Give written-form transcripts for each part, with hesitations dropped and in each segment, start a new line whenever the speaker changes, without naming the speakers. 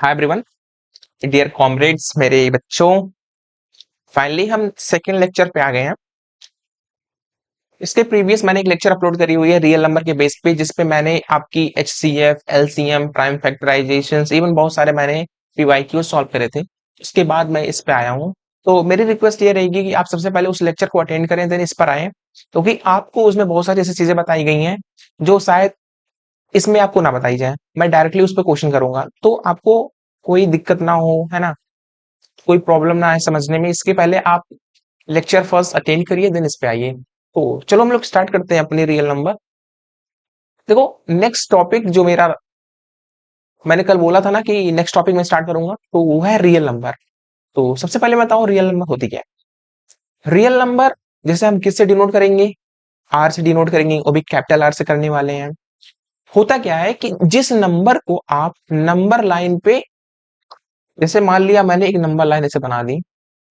Hi everyone, dear comrades, मेरे बच्चों। Finally हम सेकंड लेक्चर पे आ गए हैं। इसके प्रीवियस मैंने एक लेक्चर अपलोड करी हुई है रियल नंबर के बेस पे, जिसपे मैंने आपकी HCF, LCM, prime factorisation, even बहुत सारे मैंने पीवाईक्यू सॉल्व करे थे। उसके बाद मैं इस पे आया हूँ। तो मेरी रिक्वेस्ट ये रहेगी कि आप सबसे पहले उस लेक्चर को अटेंड करें, देन इस पर आए, क्योंकि आपको उसमें बहुत सारी ऐसी चीजें बताई गई हैं जो शायद इसमें आपको ना बताई जाए। मैं डायरेक्टली उस पर क्वेश्चन करूंगा, तो आपको कोई दिक्कत ना हो, है ना, कोई प्रॉब्लम ना आए समझने में। इसके पहले आप लेक्चर फर्स्ट अटेंड करिए, देन इस पे आइए। तो चलो हम लोग स्टार्ट करते हैं अपनी रियल नंबर। देखो, नेक्स्ट टॉपिक जो मेरा, मैंने कल बोला था ना कि नेक्स्ट टॉपिक में स्टार्ट करूंगा, तो वो है रियल नंबर। तो सबसे पहले मैं बताऊं रियल नंबर होती क्या है। रियल नंबर जैसे हम किससे डिनोट करेंगे, आर से डिनोट करेंगे, वो भी कैपिटल आर से करने वाले हैं। होता क्या है कि जिस नंबर को आप नंबर लाइन पे, जैसे मान लिया मैंने एक नंबर लाइन ऐसे बना दी,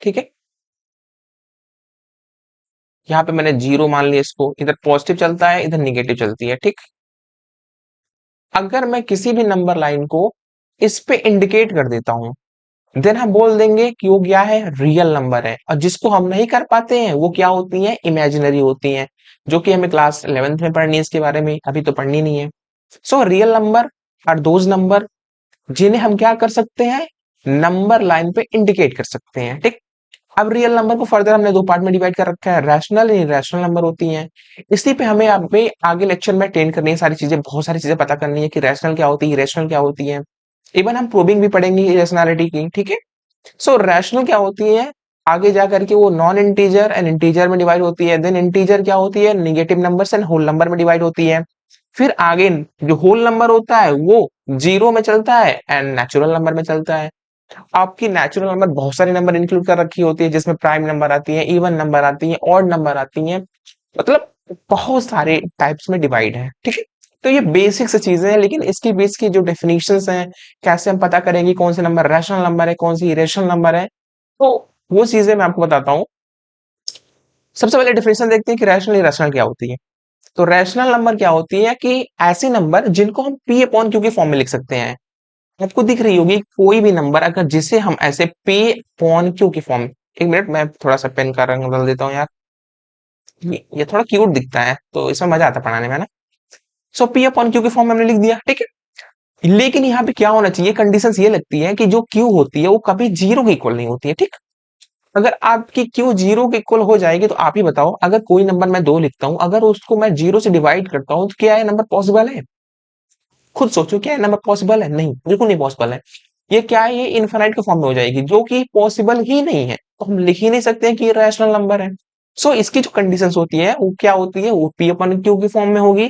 ठीक है, यहाँ पे मैंने जीरो मान लिया, इसको इधर पॉजिटिव चलता है, इधर निगेटिव चलती है, ठीक। अगर मैं किसी भी नंबर लाइन को इस पे इंडिकेट कर देता हूं, देन हम बोल देंगे कि वो क्या है, रियल नंबर है। और जिसको हम नहीं कर पाते हैं वो क्या होती हैं, इमेजिनरी होती हैं, जो कि हमें क्लास 11th में पढ़नी है। इसके बारे में अभी तो पढ़नी नहीं है। So real number are those number जिन्हें हम क्या कर सकते हैं, नंबर लाइन पे इंडिकेट कर सकते हैं, ठीक। अब रियल नंबर को फर्दर हमने दो पार्ट में डिवाइड कर रखा है, रैशनल एंड इरेशनल नंबर होती हैं। इसी पे हमें आगे लेक्चर में अटेंड करनी है सारी चीजें, बहुत सारी चीजें पता करनी है कि रैशनल क्या होती है, इरेशनल क्या होती है। इवन हम प्रूविंग भी पढ़ेंगे इरेशनैलिटी की, ठीक है। सो रैशनल क्या होती है, आगे जा करके वो नॉन इंटीजर एंड इंटीजर में डिवाइड होती है। देन इंटीजर क्या होती है, negative number and whole number में डिवाइड होती है। फिर आगे जो होल नंबर होता है वो जीरो में चलता है एंड नेचुरल नंबर में चलता है। आपकी नेचुरल नंबर बहुत सारे नंबर इंक्लूड कर रखी होती है, जिसमें प्राइम नंबर आती है, इवन नंबर आती है, ऑड नंबर आती है, मतलब बहुत सारे टाइप्स में डिवाइड है, ठीक है। तो ये बेसिक से चीजें हैं, लेकिन इसकी बेस की जो डेफिनेशंस हैं, कैसे हम पता करेंगे कौन से नंबर रैशनल नंबर है, कौन सी इरेशनल नंबर है, तो वो चीजें मैं आपको बताता हूँ। सबसे पहले डेफिनेशन देखते हैं कि रैशनल इरेशनल क्या होती है। तो रैशनल नंबर क्या होती है कि ऐसे नंबर जिनको हम पी अपॉन क्यू के फॉर्म में लिख सकते हैं। आपको दिख रही होगी कोई भी नंबर अगर जिसे हम ऐसे पी अपॉन क्यू की फॉर्म, एक मिनट मैं थोड़ा सा पेन का रंग बदल देता हूँ यार, ये थोड़ा क्यूट दिखता है तो इसमें मजा आता है पढ़ाने में ना। सो पी अपॉन क्यू की फॉर्म में हमने लिख दिया, ठीक है। लेकिन यहाँ पे क्या होना चाहिए, कंडीशंस ये लगती है कि जो क्यू होती है वो कभी जीरो के इक्वल नहीं होती है, ठीक। अगर आपकी क्यू जीरो के इक्वल हो जाएगी तो आप ही बताओ, अगर कोई नंबर मैं दो लिखता हूं, अगर उसको मैं जीरो से डिवाइड करता हूं, तो क्या ये नंबर पॉसिबल है? खुद सोचो, क्या ये नंबर पॉसिबल है? नहीं, बिल्कुल नहीं पॉसिबल है। ये क्या है, ये इनफाइनाइट के फॉर्म में हो जाएगी, जो कि पॉसिबल ही नहीं है, तो हम लिख ही नहीं सकते हैं कि ये रैशनल नंबर है। सो इसकी जो कंडीशंस होती है वो क्या होती है, वो पी अपन क्यू की फॉर्म में होगी,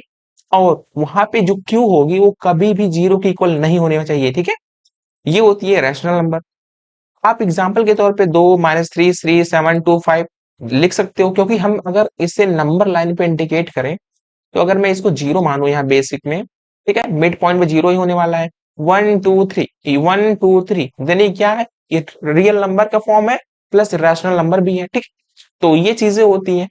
और वहां पे जो क्यू होगी वो कभी भी जीरो के इक्वल नहीं होने चाहिए, ठीक है। ये होती है रैशनल नंबर। आप एग्जाम्पल के तौर पे 2 - 3 - 3 7 2 5 लिख सकते हो, क्योंकि हम अगर इसे नंबर लाइन पे इंडिकेट करें, तो अगर मैं इसको जीरो मानू यहाँ बेसिक में, ठीक है, मिड पॉइंट में जीरो ही होने वाला है। 1 2 3, 1 2 3, देन ये क्या है, ये रियल नंबर का फॉर्म है, प्लस रैशनल नंबर भी है, ठीक। तो ये चीजें होती हैं।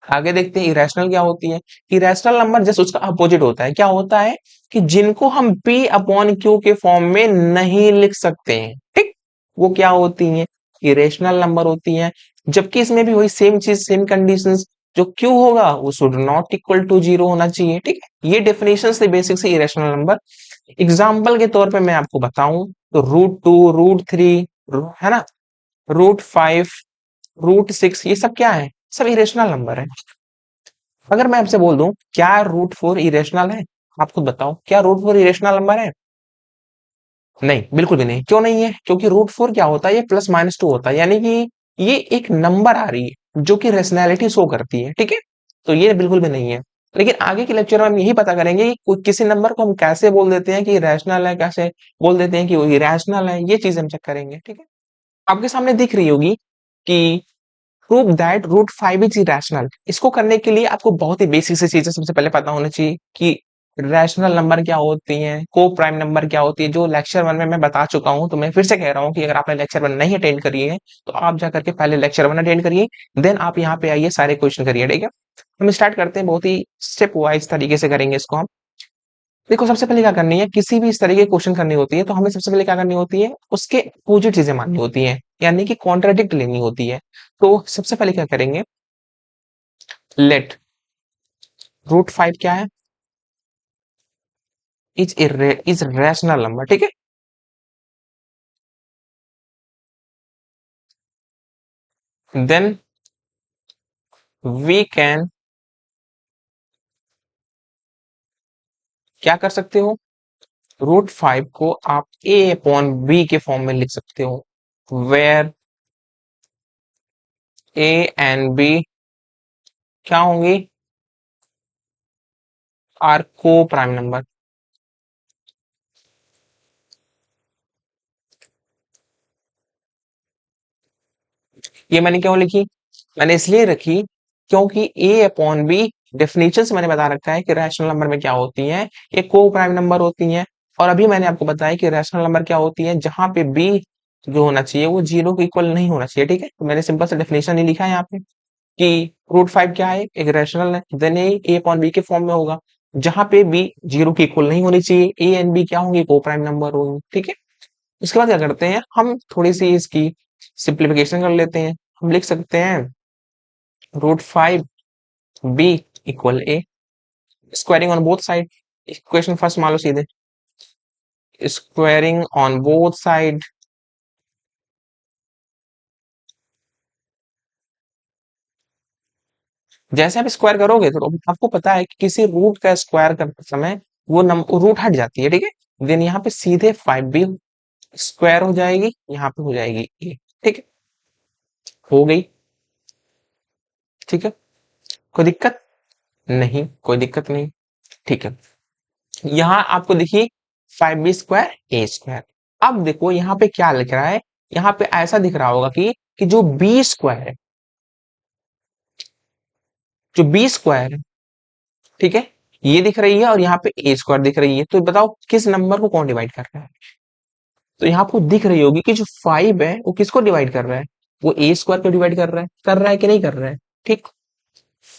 आगे देखते हैं इरेशनल क्या होती है। इरेशनल नंबर जैसे उसका अपोजिट होता है, क्या होता है कि जिनको हम पी अपॉन क्यू के फॉर्म में नहीं लिख सकते हैं, ठीक। वो क्या होती हैं, इरेशनल नंबर होती हैं। जबकि इसमें भी वही सेम चीज, सेम कंडीशंस, जो क्यू होगा वो should not equal to zero होना चाहिए, ठीक है। ये डेफिनेशन से बेसिक से इरेशनल नंबर। एग्जाम्पल के तौर पे मैं आपको बताऊं, तो √2, √3, है ना, √5, √6, ये सब क्या है, सब इरेशनल नंबर है। अगर मैं आपसे बोल दूं क्या √4 इरेशनल है, आप खुद बताओ, क्या √4 इरेशनल नंबर है? नहीं, बिल्कुल भी नहीं। क्यों नहीं है? क्योंकि √4 क्या होता है, ये +-2 होता है, यानी कि ये एक नंबर आ रही है जो कि रेशनैलिटी शो करती है, ठीक है। तो ये बिल्कुल भी नहीं है। लेकिन आगे के लेक्चर में हम यही पता करेंगे कि किसी नंबर को हम कैसे बोल देते हैं कि रैशनल है, कैसे बोल देते हैं कि वो इरेशनल है, ये चीज हम चेक करेंगे, ठीक है। आपके सामने दिख रही होगी कि प्रूव दैट √5 इज इरेशनल। इसको करने के लिए आपको बहुत ही बेसिक सी चीजें सबसे पहले पता होना चाहिए कि रैशनल नंबर क्या होती हैं, को प्राइम नंबर क्या होती है, जो लेक्चर 1 में मैं बता चुका हूं। तो मैं फिर से कह रहा हूं कि अगर आपने लेक्चर 1 नहीं अटेंड करी है, तो आप जाकर के पहले लेक्चर 1 अटेंड करिए, देन आप यहाँ पे आइए, सारे क्वेश्चन करिए, ठीक है। हम स्टार्ट करते हैं, बहुत ही स्टेप वाइज तरीके से करेंगे इसको हम। देखो सबसे पहले क्या करनी है, किसी भी इस तरह की क्वेश्चन करनी होती है तो हमें सबसे पहले क्या करनी होती है, उसके अपोजिट चीजें माननी होती है, यानी कि कॉन्ट्राडिक्ट लेनी होती है। तो सबसे पहले क्या करेंगे, लेट √5 क्या है, इज रैशनल नंबर, ठीक है। देन वी कैन, क्या कर सकते हो, √5 को आप a/b के फॉर्म में लिख सकते हो, वेयर a एंड b क्या होंगी, आर को प्राइम नंबर। ये मैंने क्यों लिखी, मैंने इसलिए रखी क्योंकि a/b डेफिनेशन से मैंने बता रखा है कि रैशनल नंबर में क्या होती है, ये को प्राइम नंबर होती हैं। और अभी मैंने आपको बताया कि रैशनल नंबर क्या होती है, जहां पे b जो होना चाहिए वो 0 के इक्वल नहीं होना चाहिए, ठीक है। तो मैंने सिंपल सा डेफिनेशन नहीं लिखा है यहाँ पे कि √5 क्या है, एक रैशनल है, देन a/b के फॉर्म में होगा, जहां पे b 0 के इक्वल नहीं होनी चाहिए, a एंड b क्या होंगे, को प्राइम नंबर होंगे, ठीक है। उसके बाद क्या करते हैं, हम थोड़ी सी इसकी सिंप्लीफिकेशन कर लेते हैं। हम लिख सकते हैं √5 b equal a, squaring on both side, equation first मान लो सीधे, स्क्वायरिंग ऑन बोथ साइड, जैसे आप स्क्वायर करोगे तो आपको पता है कि किसी रूट का स्क्वायर करते समय वो रूट हट जाती है, ठीक है। देन यहाँ पे सीधे 5b स्क्वायर हो जाएगी, यहाँ पे हो जाएगी a, ठीक है, हो गई, ठीक है। कोई दिक्कत नहीं, कोई दिक्कत नहीं, ठीक है। यहाँ आपको देखिए 5b² a²। अब देखो यहाँ पे क्या लिख रहा है, यहाँ पे ऐसा दिख रहा होगा कि जो b² है, जो b² है, ठीक है, ये दिख रही है और यहाँ पे a² दिख रही है, तो बताओ किस नंबर को कौन डिवाइड कर रहा है। तो यहाँ आपको दिख रही होगी कि जो 5 है वो किसको डिवाइड कर रहा है, वो a² को डिवाइड कर रहा है कि नहीं कर रहा है, ठीक।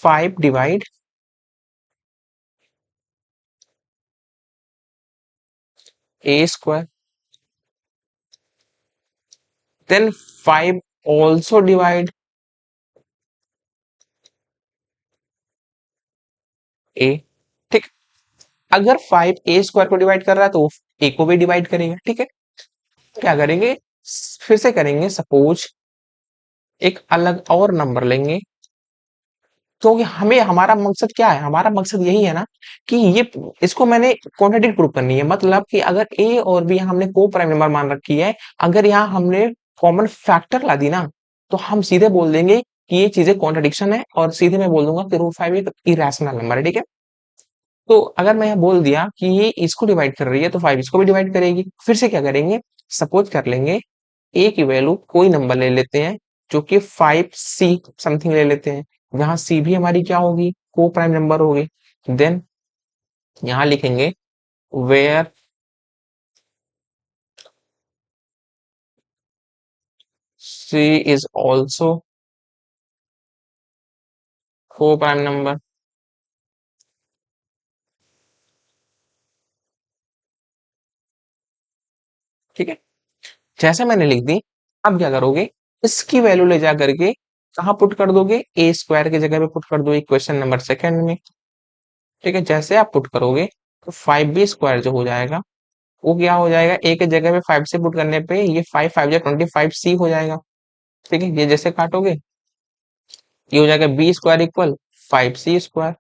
5 divide a², then 5 also divide a, ठीक। अगर 5 a² को डिवाइड कर रहा है तो a को भी डिवाइड करेगा, ठीक है। क्या करेंगे, फिर से करेंगे, सपोज एक अलग और नंबर लेंगे, क्योंकि हमें हमारा मकसद क्या है, हमारा मकसद यही है ना कि ये इसको मैंने क्वांटिटी प्रूव करनी है, मतलब कि अगर a और b हमने को प्राइम नंबर मान रखी है, अगर यहाँ हमने कॉमन फैक्टर ला दी ना, तो हम सीधे बोल देंगे कि ये चीजें कॉन्ट्रडिक्शन है, और सीधे मैं बोल दूंगा कि √5 एक इरेशनल नंबर है, ठीक है। तो अगर मैं यहाँ बोल दिया कि ये इसको डिवाइड कर रही है तो 5 इसको भी डिवाइड करेगी। फिर से क्या करेंगे, सपोज कर लेंगे a की वैल्यू कोई नंबर ले लेते हैं, जो कि 5c समथिंग ले लेते हैं, जहां c भी हमारी क्या होगी, को प्राइम नंबर होगी। देन यहां लिखेंगे वेयर c इज ऑल्सो को प्राइम नंबर, ठीक है। जैसे मैंने लिख दी, अब क्या करोगे, इसकी वैल्यू ले जा करके कहाँ पुट कर दोगे, a² की जगह पे पुट कर दो इक्वेशन नंबर सेकंड में, ठीक है। जैसे आप पुट करोगे तो 5b² जो हो जाएगा वो क्या हो जाएगा, a के जगह पे 5 से पुट करने पे ये 5 5 जा 25c हो जाएगा, ठीक है। ये जैसे काटोगे ये हो जाएगा b² इक्वल 5c²।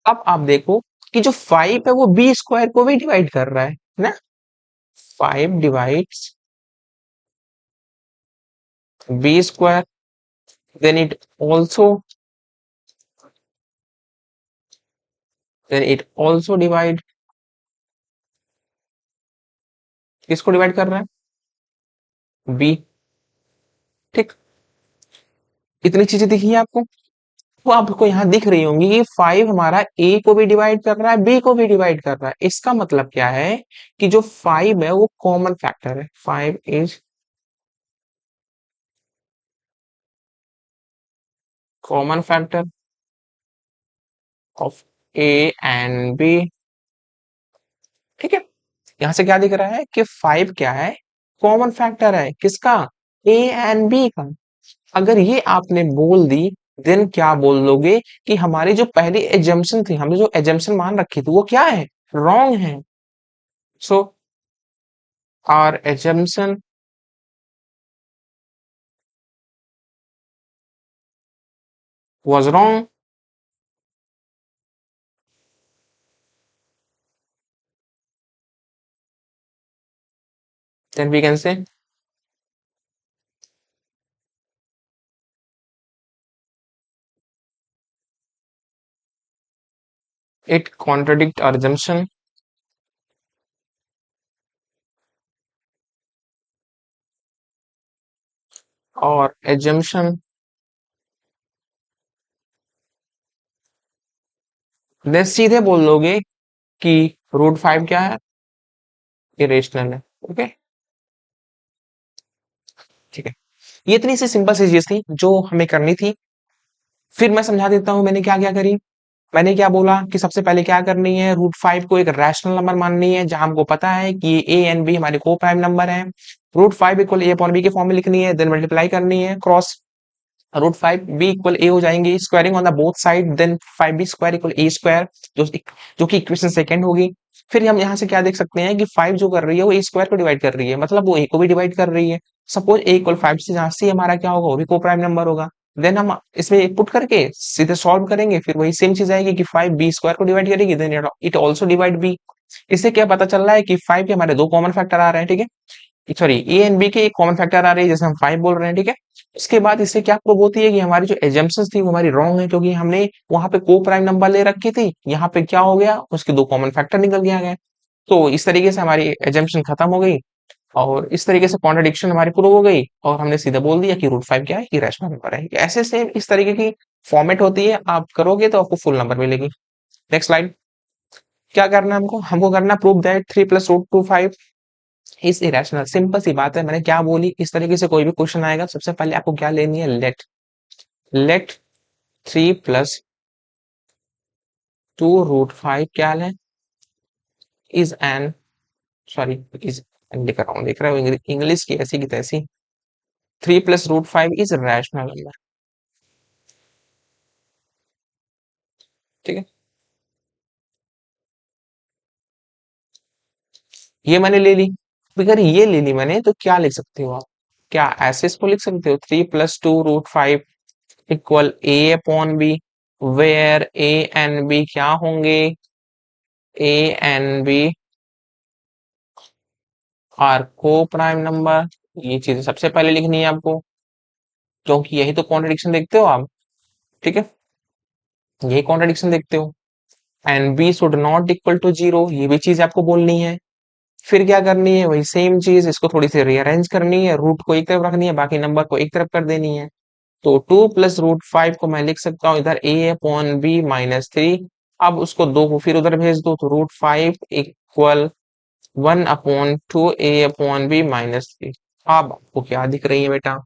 अब आप देखो कि जो 5 है वो b² को भी डिवाइड कर रहा है ना, 5 divides b², then it also divide, किसको डिवाइड कर रहा है, b, ठीक। इतनी चीजें दिखी है आपको, तो आपको यहाँ दिख रही होंगी कि 5 हमारा a को भी डिवाइड कर रहा है, b को भी डिवाइड कर रहा है। इसका मतलब क्या है कि जो 5 है वो कॉमन फैक्टर है, 5 is common factor of a and b, ठीक है। यहां से क्या दिख रहा है कि 5 क्या है, कॉमन फैक्टर है किसका, ए एंड बी का। अगर ये आपने बोल दी, देन क्या बोल दोगे कि हमारी जो पहली एजम्पशन थी, हमने जो एजम्पशन मान रखी थी वो क्या है, रॉन्ग है। So our assumption was wrong, then we can say it contradict our assumption और assumption, देन सीधे बोल दोगे कि √5 क्या है, इरेशनल है। ओके, ठीक है। ये इतनी सी सिंपल सी चीज थी जो हमें करनी थी। फिर मैं समझा देता हूँ मैंने क्या क्या करी। मैंने क्या बोला कि सबसे पहले क्या करनी है, √5 को एक रैशनल नंबर माननी है, जहां हमको पता है कि ए एंड बी हमारे को प्राइम नंबर है। √5 इक्वल ए अपॉन बी के फॉर्म में लिखनी है, देन मल्टीप्लाई करनी है क्रॉस √5 बी इक्वल ए हो जाएंगे, squaring on the both side, then 5b square equal a square, जो जो कि इक्वेशन सेकंड होगी। फिर हम यहाँ से क्या देख सकते हैं कि 5 जो कर रही है वो ए स्क्वायर को डिवाइड कर रही है, मतलब वो ए को भी डिवाइड कर रही है। सपोज ए इक्वल 5 से जहाँ सी हमारा क्या होगा, वो भी को प्राइम नंबर होगा। देन हम इसमें पुट करके सीधे सॉल्व करेंगे, फिर वही सेम चीज आएगी कि 5 बी स्क्वायर को डिवाइड करेगी, then it also divide b. इससे क्या पता चल रहा है कि 5 के हमारे दो कॉमन फैक्टर आ रहे हैं, ठीक है। सॉरी, ए एंड बी के एक कॉमन फैक्टर आ रही है, जैसे हम 5 बोल रहे हैं, ठीक है। उसके बाद इससे क्या प्रूव होती है कि हमारी जो एजम्पशंस थी वो हमारी रॉन्ग है, क्योंकि हमने वहां पे को प्राइम नंबर ले रखी थी, यहाँ पे क्या हो गया, उसके दो कॉमन फैक्टर निकल गया गए। तो इस तरीके से हमारी एजम्पशन खत्म हो गई, और इस तरीके से कॉन्ट्रडिक्शन हमारी प्रूव हो गई, और हमने सीधा बोल दिया कि √5 क्या है, इरेशनल नंबर है। ऐसे सेम इस तरीके की फॉर्मेट होती है, आप करोगे तो आपको फुल नंबर मिलेगी। Next slide. क्या करना है हमको, करना prove that 3 plus √25 is irrational. Simple सी बात है, मैंने क्या बोली, इस तरीके से कोई भी क्वेश्चन आएगा, सबसे पहले आपको क्या लेनी है, लेट 3 प्लस 2√5 क्या है, इज एन, सॉरी, इज लिख रहा हूँ, देख रहे हो इंग्लिश की ऐसी की तैसी। 3 प्लस √5 इज रैशनल नंबर, ठीक है। ये मैंने ले ली। अगर ये ले ली मैंने, तो क्या लिख सकते हो आप, क्या ऐसे इसको लिख सकते हो, 3 plus 2√5 equal a upon b, where a and b क्या होंगे, a and b are coprime number. ये चीज सबसे पहले लिखनी है आपको, क्योंकि यही तो कॉन्ट्रडिक्शन देखते हो आप, ठीक है, यही कॉन्ट्रडिक्शन देखते हो। And b should not equal to 0, ये भी चीज आपको बोलनी है। फिर क्या करनी है, वही सेम चीज, इसको थोड़ी सी रीअरेंज करनी है, रूट को एक तरफ रखनी है, बाकी नंबर को एक तरफ कर देनी है। तो 2 प्लस √5 को मैं लिख सकता हूँ इधर ए अपॉन बी -3। अब उसको दो को फिर उधर भेज दो, तो √5 इक्वल 1/2 ए अपॉन बी -3। अब आपको क्या दिख रही है बेटा,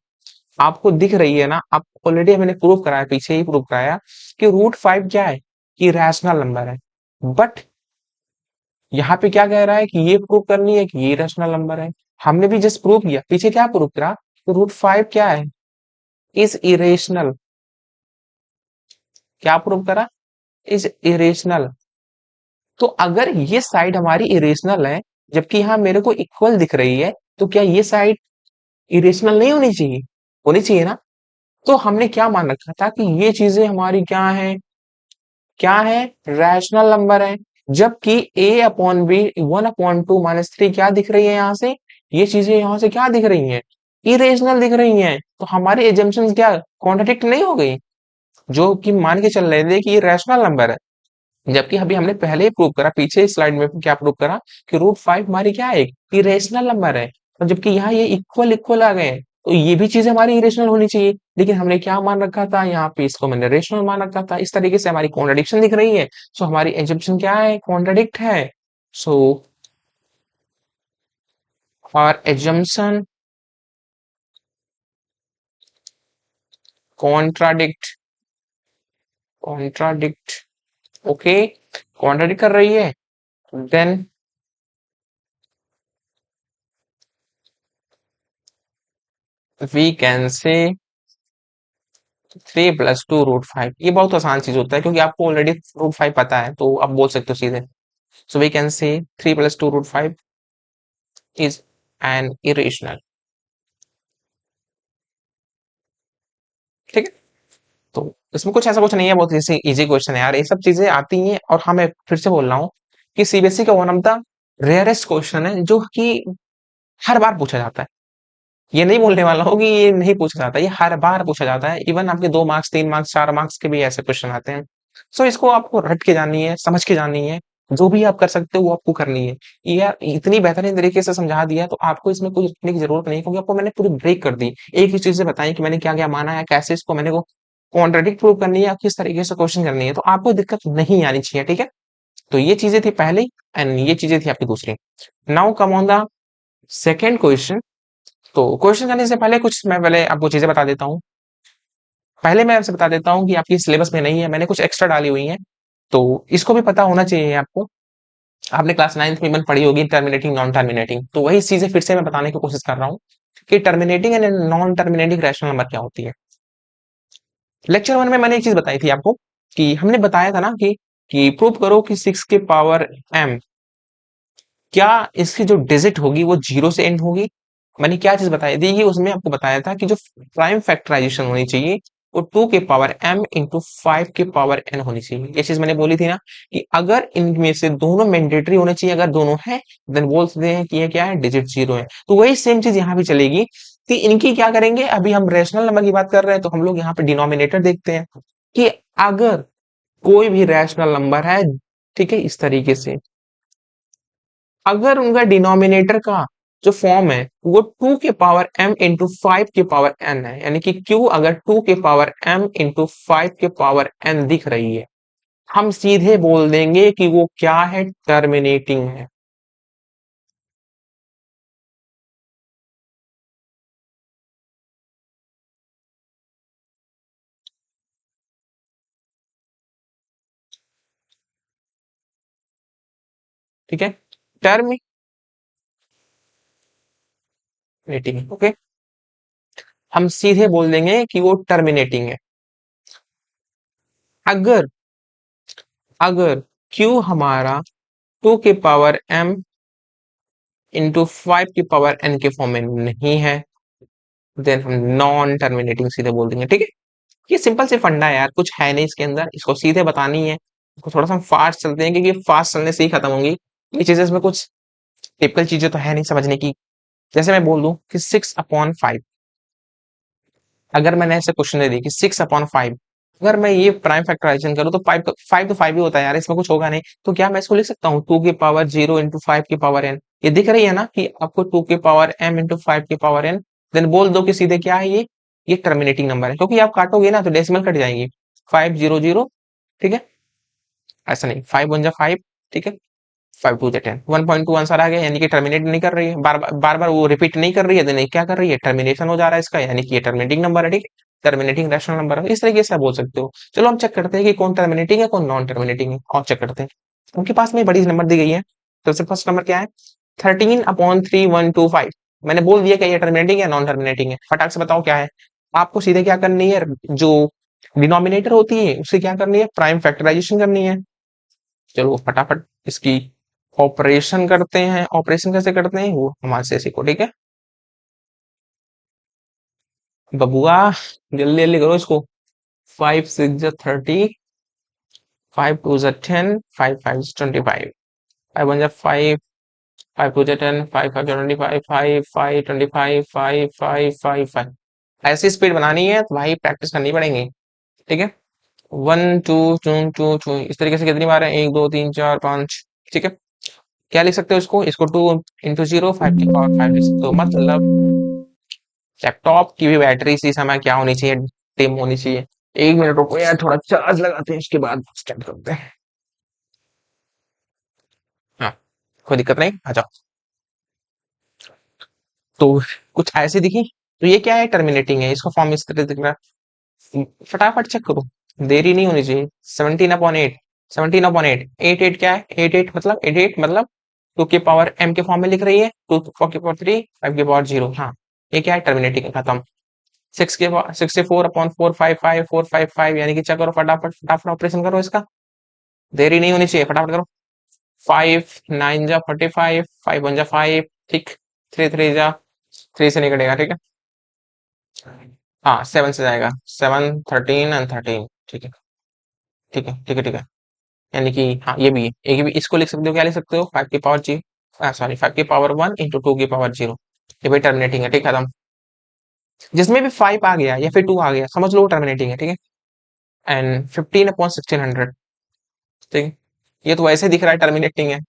आपको दिख रही है ना, आप ऑलरेडी मैंने प्रूव कराया, पीछे ही प्रूव कराया कि √5 क्या है, कि रैशनल नंबर है। बट यहाँ पे क्या कह रहा है कि ये प्रूव करनी है कि ये रैशनल नंबर है। हमने भी जस्ट प्रूव किया, पीछे क्या प्रूव करा, तो √5 क्या है, इज इरेशनल। क्या प्रूव करा, इज इरेशनल। तो अगर ये साइड हमारी इरेशनल है, जबकि यहाँ मेरे को इक्वल दिख रही है, तो क्या ये साइड इरेशनल नहीं होनी चाहिए, होनी चाहिए ना। तो हमने क्या मान रखा था कि ये चीजें हमारी क्या है, क्या है, रैशनल नंबर है। जबकि ए अपॉन बी 1/2 -3 क्या दिख रही है यहाँ से, ये चीजें यहाँ से क्या दिख रही हैं, इरेशनल दिख रही हैं। तो हमारी एजम्पशंस क्या कॉन्ट्रडिक्ट नहीं हो गई, जो कि मान के चल रहे थे कि ये रैशनल नंबर है। जबकि अभी हमने पहले ही प्रूव करा, पीछे स्लाइड में क्या प्रूव करा कि √5 हमारी क्या है, इरेशनल नंबर है। और जबकि यहाँ ये इक्वल इक्वल आ गए हैं, तो ये भी चीज हमारी इरेशनल होनी चाहिए। लेकिन हमने क्या मान रखा था, यहाँ पे इसको मैंने रेशनल मान रखा था। इस तरीके से हमारी कॉन्ट्रडिक्शन दिख रही है, सो हमारी एजम्पशन क्या है, कॉन्ट्रडिक्ट है। सो और assumption contradict, contradict, okay, contradict कर रही है। देन वी कैन से 3 + 2√5। ये बहुत आसान चीज होता है क्योंकि आपको ऑलरेडी √5 पता है, तो आप बोल सकते हो सीधे। सो वी कैन से 3 + 2√5 इज एन इरेशनल। ठीक है, तो इसमें कुछ ऐसा कुछ नहीं है, बहुत इजी इजी क्वेश्चन है यार, ये सब चीजें आती हैं। और हाँ, मैं फिर से बोल रहा हूँ कि सीबीएसई का one of the rarest question है जो कि हर बार पूछा जाता है। ये नहीं बोलने वाला हूँ कि ये नहीं पूछा जाता, ये हर बार पूछा जाता है। इवन आपके 2 मार्क्स, 3 मार्क्स, 4 मार्क्स के भी ऐसे क्वेश्चन आते हैं। सो इसको आपको रट के जानी है, समझ के जानी है। जो भी आप कर सकते हो वो आपको करनी है। ये यार इतनी बेहतरीन तरीके से समझा दिया है, तो आपको इसमें कोई रटने की जरूरत नहीं है, क्योंकि आपको मैंने पूरी ब्रेक कर दी। एक ही चीजें बताई कि मैंने क्या क्या माना है, कैसे इसको मैंने को कॉन्ट्रडिक्ट प्रूव करनी है, किस तरीके से क्वेश्चन करनी है, तो आपको दिक्कत नहीं आनी चाहिए। ठीक है, तो ये चीजें थी पहली, एंड ये चीजें थी आपकी दूसरी। Now come on the second question. तो क्वेश्चन करने से पहले कुछ मैं पहले आपको चीजें बता देता हूँ। पहले मैं आपसे बता देता हूँ कि आपकी सिलेबस में नहीं है, मैंने कुछ एक्स्ट्रा डाली हुई है, तो इसको भी पता होना चाहिए आपको। आपने क्लास 9th में इवन पढ़ी होगी टर्मिनेटिंग, नॉन टर्मिनेटिंग, तो वही चीजें फिर से मैं बताने की कोशिश कर रहा हूँ कि terminating and non terminating rational number क्या होती है। लेक्चर 1 में मैंने एक चीज बताई थी आपको, कि हमने बताया था ना कि प्रूव करो कि 6 की पावर m, क्या इसकी जो डिजिट होगी वो 0 से एंड होगी। मैंने क्या चीज बताई थी, ये उसमें आपको बताया था कि जो प्राइम फैक्टराइजेशन होनी चाहिए वो 2 की पावर m × 5 की पावर n होनी चाहिए। ये चीज मैंने बोली थी ना, कि अगर इनमें से दोनों मैंडेटरी होने चाहिए, अगर दोनों है देन बोल सकते हैं कि ये क्या है, डिजिट 0 है। तो वही सेम चीज यहाँ भी चलेगी कि इनकी क्या करेंगे, अभी हम रैशनल नंबर की बात कर रहे हैं, तो हम लोग यहाँ पे डिनोमिनेटर देखते हैं कि अगर कोई भी रैशनल नंबर है, ठीक है, इस तरीके से, अगर उनका डिनोमिनेटर का जो फॉर्म है वो 2 की पावर m × 5 की पावर n है, यानी कि q अगर 2 की पावर m × 5 की पावर n दिख रही है, हम सीधे बोल देंगे कि वो क्या है, टर्मिनेटिंग है। ठीक है, टर्मिनेटिंग, ओके, हम सीधे बोल देंगे कि वो टर्मिनेटिंग है। अगर अगर q हमारा 2 की पावर m × 5 की पावर n के फॉर्म में नहीं है, देन हम नॉन टर्मिनेटिंग सीधे बोल देंगे। ठीक है, ये सिंपल से फंडा है यार, कुछ है नहीं इसके अंदर, इसको सीधे बतानी है। इसको थोड़ा सा हम फास्ट चलते हैं, क्योंकि फास्ट चलने से ही खत्म होंगी ये चीजें। इसमें कुछ टिपिकल चीजें तो है नहीं समझने की। जैसे मैं बोल दूं कि 6/5, अगर मैंने ऐसे क्वेश्चन दे दी कि 6/5, अगर मैं ये प्राइम फैक्टराइजेशन करूँ तो 5 तो 5 ही होता है यार, इसमें कुछ होगा नहीं। तो क्या मैं इसको लिख सकता हूँ 2 की पावर 0 × 5 की पावर n। ये दिख रही है ना कि आपको 2 की पावर m × 5 की पावर n, देन बोल दो कि सीधे क्या है ये टर्मिनेटिंग नंबर है, क्योंकि आप काटोगे ना तो डेसिमल कट जाएंगी। 500, ठीक है, ऐसा नहीं, 5 × 5, ठीक है, 5 × 2 = 10, 1.2 आंसर आ गया, यानी कि टर्मिनेट नहीं कर रही है, बार बार वो रिपीट नहीं कर रही है, देन क्या कर रही है, टर्मिनेशन हो जा रहा है इसका, यानी कि ये टर्मिनेटिंग नंबर है। ठीक है, टर्मिनेटिंग रैशनल नंबर है, इस तरीके से आप बोल सकते हो। चलो हम चेक करते हैं कि कौन टर्मिनेटिंग है कौन नॉन टर्मिनेटिंग है, और चेक करते हैं। उनके पास में बड़ी नंबर दी गई है, तो सबसे फर्स्ट नंबर क्या है, 13/3125। मैंने बोल दिया कि ये टर्मिनेटिंग है नॉन टर्मिनेटिंग है, फटाक से बताओ क्या है। आपको सीधे क्या करनी है, जो डिनोमिनेटर होती है उसे क्या करनी है, प्राइम फैक्टराइजेशन करनी है। चलो फटाफट इसकी ऑपरेशन करते हैं। ऑपरेशन कैसे करते हैं वो हमारे से सीखो, ठीक है बबुआ, जल्दी जल्दी करो इसको। 5 × 6 = 30, 5 × 2 = 10, 5 × 5 = 25, 5 × 1 = 5, 5 × 2 = 10, 5 × 5 = 25, 5 5 5 5 5। ऐसी स्पीड बनानी है तो भाई प्रैक्टिस करनी पड़ेगी। ठीक है, 1 2 2 2 2, इस तरीके से कितनी बार है, 1 2 3 4 5, ठीक है। क्या लिख सकते हो इसको 2 × 0, 5 की पावर 5 लिख सकते हो। मतलब लैपटॉप की भी बैटरी इसी समय क्या होनी चाहिए, डिम होनी चाहिए। 1 मिनट रुको यार, थोड़ा चार्ज लगाते हैं, इसके बाद स्टार्ट करते हैं। हाँ, कोई दिक्कत नहीं, आ जाओ। तो कुछ ऐसी दिखी, तो ये क्या है, टर्मिनेटिंग है, इसका फॉर्म इस तरह दिख रहा है। फटाफट चेक करो, देरी नहीं होनी चाहिए। 17/8, 17/8, 8 8 क्या है, 8 8 मतलब 8 8 मतलब 2 की पावर m के फॉर्म में लिख रही है, 2 4 की पावर 3, 5 की पावर 0। हाँ, ये क्या है, टर्मिनेटिंग, खत्म। 64/455 यानी कि क्या करो, फटाफट फटाफट ऑपरेशन करो इसका, देरी नहीं होनी चाहिए, फटाफट करो। 5 9 जा 45, 5 1 जा 5, ठीक। 3 3 जा 3 से निकलेगा, ठीक है। हाँ 7 से जाएगा, 7 13 एंड 13, ठीक है ठीक है ठीक है ठीक है। यानी कि हाँ ये भी है, एक भी इसको लिख सकते हो, क्या लिख सकते हो, 5 की पावर जी, सॉरी 5 की पावर 1 × 2 की पावर 0, ये भी टर्मिनेटिंग है, ठीक है, खत्म। जिसमें भी 5 आ गया या फिर 2 आ गया, समझ लो वो टर्मिनेटिंग है, ठीक है। एंड 15/1600, ठीक है। ये तो वैसे दिख रहा है टर्मिनेटिंग है,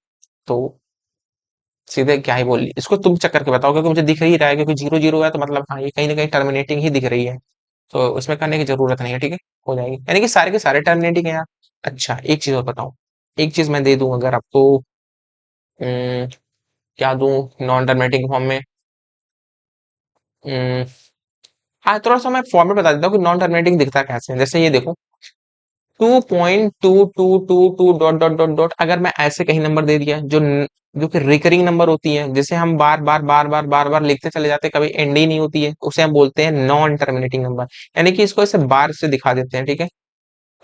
तो सीधे क्या ही बोल, इसको तुम चेक करके बताओ, क्योंकि मुझे दिख ही रहा है, क्योंकि 0 0 है तो मतलब हाँ ये कहीं ना कहीं टर्मिनेटिंग ही दिख रही है, तो उसमें करने की जरूरत नहीं है, ठीक है। हो जाएगी, यानी कि सारे के सारे टर्मिनेटिंग है यार। अच्छा एक चीज और बताओ, एक चीज मैं दे दूं अगर आपको, अम, क्या दूं नॉन टर्मिनेटिंग फॉर्म में, अम, हाँ थोड़ा सा मैं फॉर्मेट बता देता हूँ कि नॉन टर्मिनेटिंग दिखता कैसे है। जैसे ये देखो, 2.2222 डॉट डॉट डॉट डॉट, अगर मैं ऐसे कहीं नंबर दे दिया जो कि रिकरिंग नंबर होती है, जिसे हम बार बार बार बार बार बार लिखते चले जाते हैं, कभी एंड ही नहीं होती है, उसे हम बोलते हैं नॉन टर्मिनेटिंग नंबर। यानी कि इसको ऐसे बार से दिखा देते हैं, ठीक है।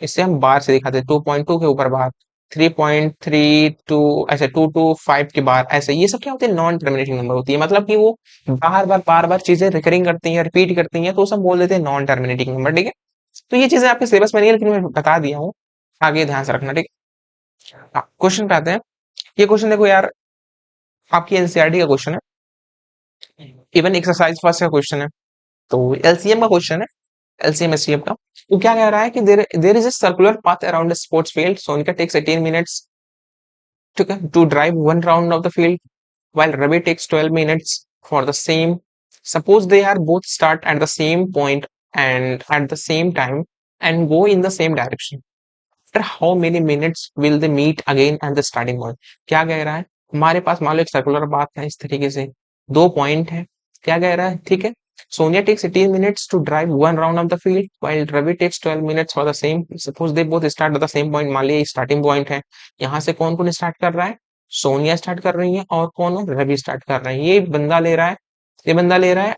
इससे हम बार से दिखाते हैं, 2.2 के ऊपर बार, 3.32, ऐसे 225 के बार, ऐसे ये सब क्या होते हैं, नॉन टर्मिनेटिंग नंबर होती है, मतलब कि वो बार बार चीजें रिकरिंग करती हैं, रिपीट करती हैं, तो उसे हम बोल देते हैं नॉन टर्मिनेटिंग नंबर, ठीक है। तो ये चीजें आपके सिलेबस में नहीं है, लेकिन मैं बता दिया हूँ, आगे ध्यान से रखना, ठीक है। हाँ क्वेश्चन पे आते हैं। ये क्वेश्चन देखो यार, आपकी एनसीईआरटी का क्वेश्चन है, इवन एक्सरसाइज फर्स्ट का क्वेश्चन है, तो एलसीएम का क्वेश्चन है, एलसीएम एसटीएम का। वो क्या कह रहा है कि there is a circular path around a sports field, Sonika takes 18 minutes, ठीक है, to drive one round of the field, while Ravi takes 12 minutes for the same. Suppose they are both start at the same point and at the same time and go in the same direction. After how many minutes will they meet again at the starting point? क्या कह रहा है, हमारे पास मान लो एक circular path है, इस तरीके से 2 पॉइंट है, क्या कह रहा है, ठीक है। Sonia takes 18 minutes to drive one round of the field, while Ravi takes 12 minutes for the same. Suppose they both start at the same point, मान लिया स्टार्टिंग पॉइंट है, यहाँ से कौन कौन स्टार्ट कर रहा है, सोनिया स्टार्ट कर रही है, और कौन है, रवि स्टार्ट कर रहा है। ये बंदा ले रहा है, ये बंदा ले रहा है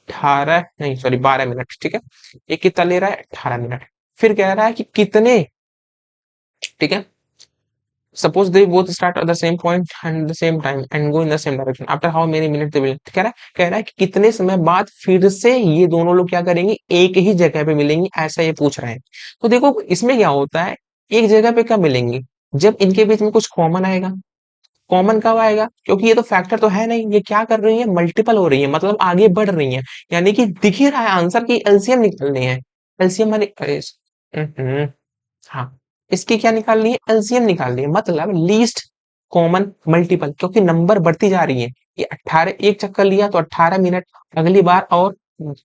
18 नहीं सॉरी 12 मिनट, ठीक है। ये कितना ले रहा है, 18 मिनट। फिर कह रहा है कि कितने, ठीक है, suppose they both start at the same point and the same time and go in the same direction, after how many minutes they will, कह रहा है कि कितने समय बाद फिर से ये दोनों लोग क्या करेंगे, एक ही जगह पे मिलेंगे, ऐसा ये पूछ रहे हैं। तो देखो इसमें क्या होता है, एक जगह पे कब मिलेंगे, जब इनके बीच में कुछ कॉमन आएगा। कॉमन कब आएगा, क्योंकि ये तो फैक्टर तो है नहीं, ये क्या कर रही है, मल्टीपल हो रही है, मतलब आगे बढ़ रही है, यानी कि दिख ही रहा है आंसर की एलसीएम निकलनी है। एलसीएम माने अरे, हाँ, इसकी क्या निकालनी है, एलसीएम निकालनी है, मतलब लीस्ट कॉमन मल्टीपल, क्योंकि नंबर बढ़ती जा रही है। ये 18 एक चक्कर लिया तो 18 मिनट, अगली बार और,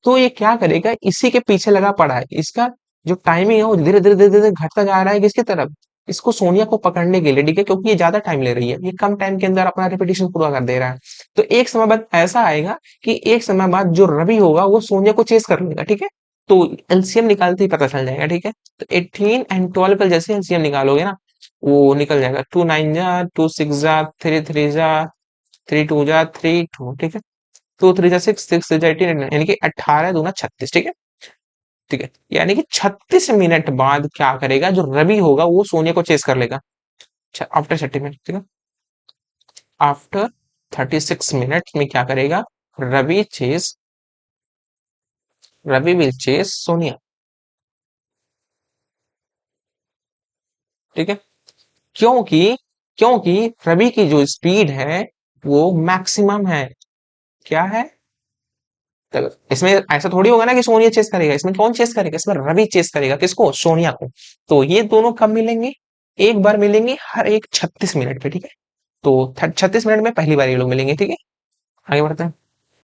तो ये क्या करेगा, इसी के पीछे लगा पड़ा है, इसका जो टाइमिंग है वो धीरे धीरे धीरे धीरे घटता जा रहा है, किसकी तरफ, इसको सोनिया को पकड़ने के लिए, ठीक है, क्योंकि ये ज्यादा टाइम ले रही है, ये कम टाइम के अंदर अपना रिपीटेशन पूरा कर दे रहा है। तो एक समय बाद ऐसा आएगा कि एक समय बाद जो रवि होगा वो सोनिया को चेस कर लेगा, ठीक है। तो एलसीएम निकालते ही पता चल जाएगा, ठीक है। तो 18 एंड 12 का जैसे एलसीएम निकालोगे ना, वो निकल जाएगा, 2 9 जा 2 6 जा 3 3 जा 3 2 जा 3 2, ठीक है। 2 3 जा 6, 6 3 जा 18, यानी कि 18 दूना 36, ठीक है। ठीक है, यानी कि 36 मिनट बाद क्या करेगा, जो रवि होगा वो सोनिया को चेस कर लेगा, आफ्टर 30 मिनट, ठीक है। आफ्टर 36 मिनट में क्या करेगा, Ravi chase, Ravi will chase Sonia, ठीक है। क्योंकि क्योंकि रवि की जो स्पीड है वो मैक्सिमम है, क्या है, तो इसमें ऐसा थोड़ी होगा ना कि सोनिया चेस करेगा, इसमें कौन चेस करेगा, इसमें रवि चेस करेगा, किसको, सोनिया को। तो ये दोनों कब मिलेंगे, एक बार मिलेंगे हर एक 36 मिनट पे, ठीक है। तो 36 मिनट में पहली बार ये लोग मिलेंगे, ठीक है। आगे बढ़ते हैं।